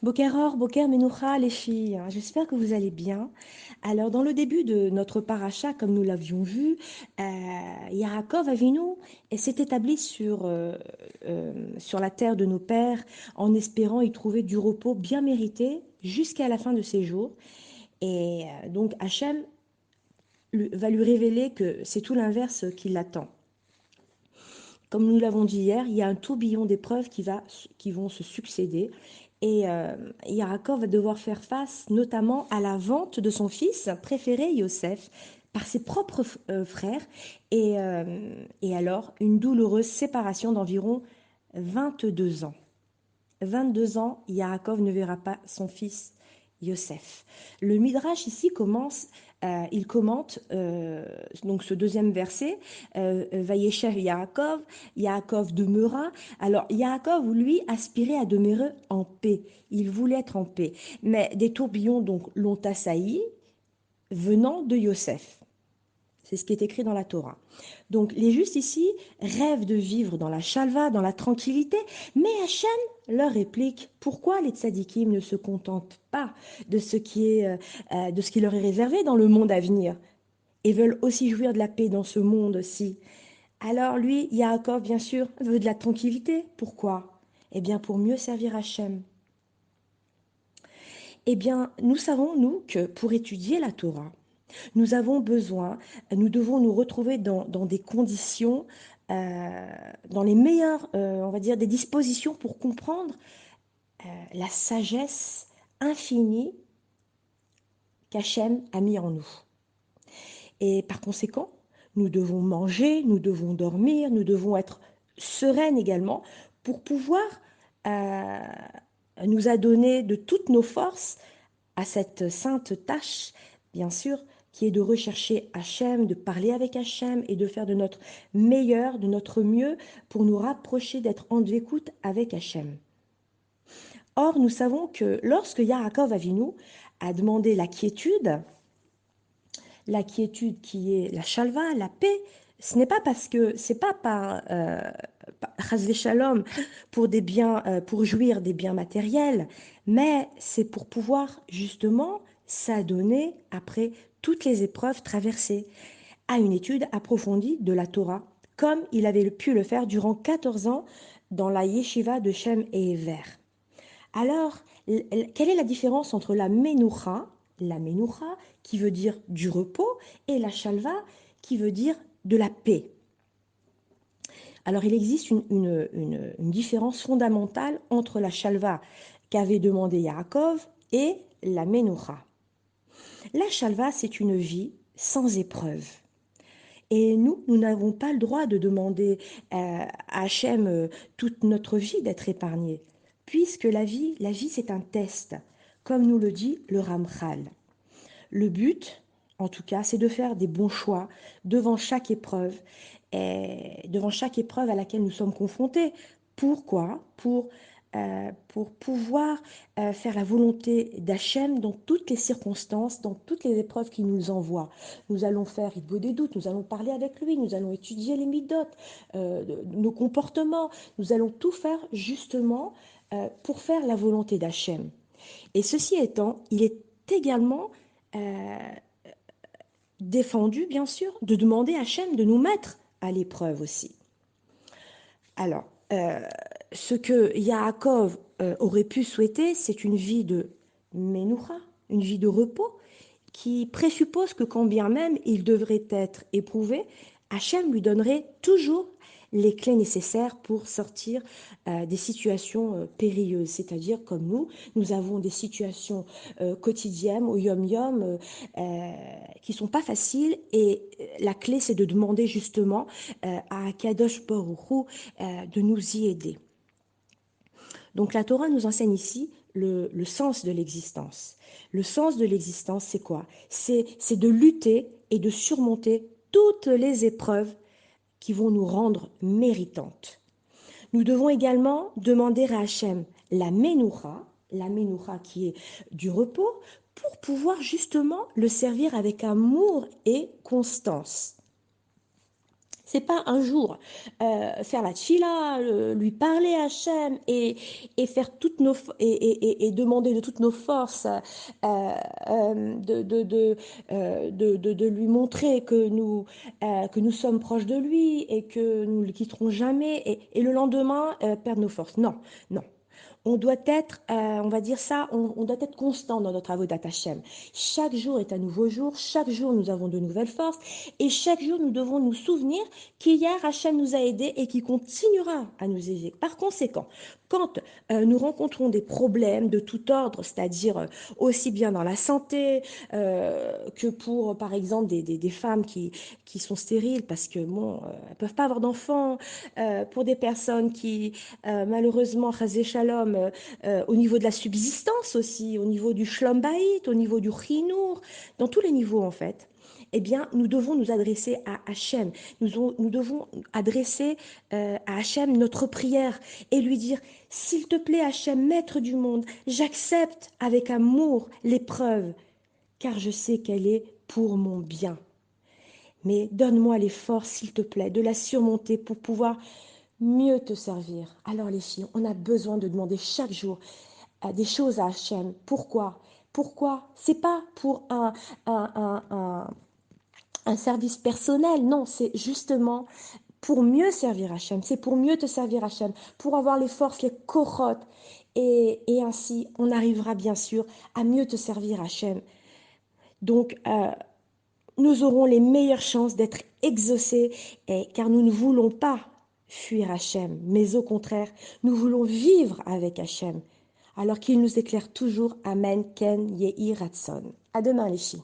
Boker Or, Boker Menoucha, les filles, hein, j'espère que vous allez bien. Alors, dans le début de notre paracha, comme nous l'avions vu, Yaakov Avinu s'est établi sur la terre de nos pères en espérant y trouver du repos bien mérité jusqu'à la fin de ses jours. Et donc, Hachem va lui révéler que c'est tout l'inverse qui l'attend. Comme nous l'avons dit hier, il y a un tourbillon d'épreuves qui vont se succéder. Et Yaakov va devoir faire face notamment à la vente de son fils préféré, Yosef, par ses propres frères. Et alors, une douloureuse séparation d'environ 22 ans. 22 ans, Yaakov ne verra pas son fils Yosef. Le Midrash ici il commente donc ce deuxième verset, Vayeshev Yaakov, Yaakov demeura. Alors Yaakov, lui, aspirait à demeurer en paix. Il voulait être en paix. Mais des tourbillons donc l'ont assailli venant de Yosef. C'est ce qui est écrit dans la Torah. Donc les justes ici rêvent de vivre dans la chalva, dans la tranquillité, mais Hachem leur réplique pourquoi les tzadikim ne se contentent pas de ce qui leur est réservé dans le monde à venir et veulent aussi jouir de la paix dans ce monde-ci. Alors lui, Yaakov, bien sûr, veut de la tranquillité. Pourquoi? Eh bien pour mieux servir Hachem. Eh bien, nous savons, nous, que pour étudier la Torah, nous avons besoin, nous devons nous retrouver dans des conditions, dans les meilleures, on va dire, des dispositions pour comprendre la sagesse infinie qu'Hachem a mis en nous. Et par conséquent, nous devons manger, nous devons dormir, nous devons être sereines également pour pouvoir euh, nous adonner de toutes nos forces à cette sainte tâche, bien sûr, qui est de rechercher Hachem, de parler avec Hachem et de faire de notre meilleur, de notre mieux pour nous rapprocher d'être en écoute avec Hachem. Or, nous savons que lorsque Yaakov Avinu a demandé la quiétude qui est la shalva, la paix, ce n'est pas parce que c'est pas par chas shalom pour des biens, pour jouir des biens matériels, mais c'est pour pouvoir justement s'adonner après toutes les épreuves traversées à une étude approfondie de la Torah, comme il avait pu le faire durant 14 ans dans la yeshiva de Shem et Ever. Alors, quelle est la différence entre la menoucha qui veut dire du repos, et la shalva qui veut dire de la paix? Alors, il existe une différence fondamentale entre la shalva qu'avait demandé Yaakov et la menoucha. La shalva, c'est une vie sans épreuve. Et nous n'avons pas le droit de demander à Hachem toute notre vie d'être épargnée, puisque la vie c'est un test, comme nous le dit le Ramchal. Le but, en tout cas, c'est de faire des bons choix devant chaque épreuve, et devant chaque épreuve à laquelle nous sommes confrontés. Pourquoi? Pour pouvoir faire la volonté d'Hachem dans toutes les circonstances, dans toutes les épreuves qu'il nous envoie. Nous allons faire il vaut des doutes, nous allons parler avec lui, nous allons étudier les midotes, nos comportements, nous allons tout faire justement pour faire la volonté d'Hachem. Et ceci étant, il est également euh, défendu, bien sûr, de demander à Hachem de nous mettre à l'épreuve aussi. Alors, ce que Yaakov aurait pu souhaiter, c'est une vie de menoucha, une vie de repos, qui présuppose que quand bien même il devrait être éprouvé, Hachem lui donnerait toujours les clés nécessaires pour sortir des situations périlleuses. C'est-à-dire comme nous avons des situations quotidiennes au yom-yom qui sont pas faciles et la clé c'est de demander justement à Kadosh Baruch Hu de nous y aider. Donc la Torah nous enseigne ici le sens de l'existence. Le sens de l'existence, c'est quoi? C'est de lutter et de surmonter toutes les épreuves qui vont nous rendre méritantes. Nous devons également demander à Hachem la menoucha qui est du repos, pour pouvoir justement le servir avec amour et constance. C'est pas un jour faire la tchila, lui parler à Hachem et faire toutes et demander de toutes nos forces de lui montrer que nous sommes proches de lui et que nous ne le quitterons jamais et le lendemain perdre nos forces. Non, non. On doit être, on va dire ça, on doit être constant dans notre avodat Hashem. Chaque jour est un nouveau jour, chaque jour nous avons de nouvelles forces et chaque jour nous devons nous souvenir qu'hier Hashem nous a aidés et qu'il continuera à nous aider. Par conséquent, quand nous rencontrons des problèmes de tout ordre, c'est-à-dire aussi bien dans la santé que pour, par exemple, des femmes qui sont stériles parce que bon, elles peuvent pas avoir d'enfants, pour des personnes qui malheureusement, Chazé Shalom, au niveau de la subsistance aussi, au niveau du Shlom Bayit, au niveau du Chinour, dans tous les niveaux en fait. Eh bien, nous devons nous adresser à Hachem. Nous devons adresser à Hachem notre prière et lui dire, s'il te plaît, Hachem, maître du monde, j'accepte avec amour l'épreuve, car je sais qu'elle est pour mon bien. Mais donne-moi les forces, s'il te plaît, de la surmonter pour pouvoir mieux te servir. Alors les filles, on a besoin de demander chaque jour des choses à Hachem. Pourquoi? Pourquoi? C'est pas pour un, un, un, un service personnel, non, c'est justement pour mieux servir Hachem, c'est pour mieux te servir Hachem, pour avoir les forces, les corottes, et ainsi on arrivera bien sûr à mieux te servir Hachem. Donc, nous aurons les meilleures chances d'être exaucés, car nous ne voulons pas fuir Hachem, mais au contraire, nous voulons vivre avec Hachem, alors qu'il nous éclaire toujours. Amen, Ken, Yehi, Ratson. À demain les filles.